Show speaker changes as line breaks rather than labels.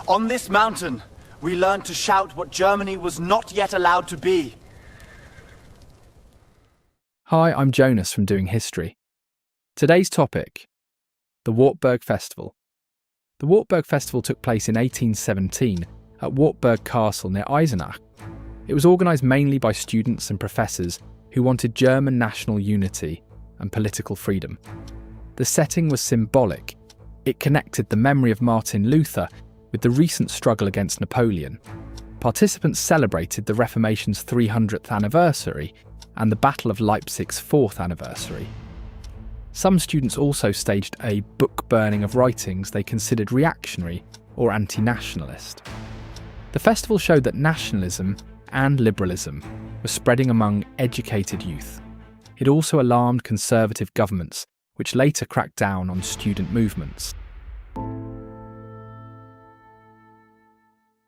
On this mountain, we learned to shout what Germany was not yet allowed to be.
Hi, I'm Jonas from Doing History. Today's topic, the Wartburg Festival. The Wartburg Festival took place in 1817 at Wartburg Castle near Eisenach. It was organised mainly by students and professors who wanted German national unity and political freedom. The setting was symbolic. It connected the memory of Martin Luther with the recent struggle against Napoleon. Participants celebrated the Reformation's 300th anniversary and the Battle of Leipzig's 4th anniversary. Some students also staged a book burning of writings they considered reactionary or anti-nationalist. The festival showed that nationalism and liberalism were spreading among educated youth. It also alarmed conservative governments, which later cracked down on student movements.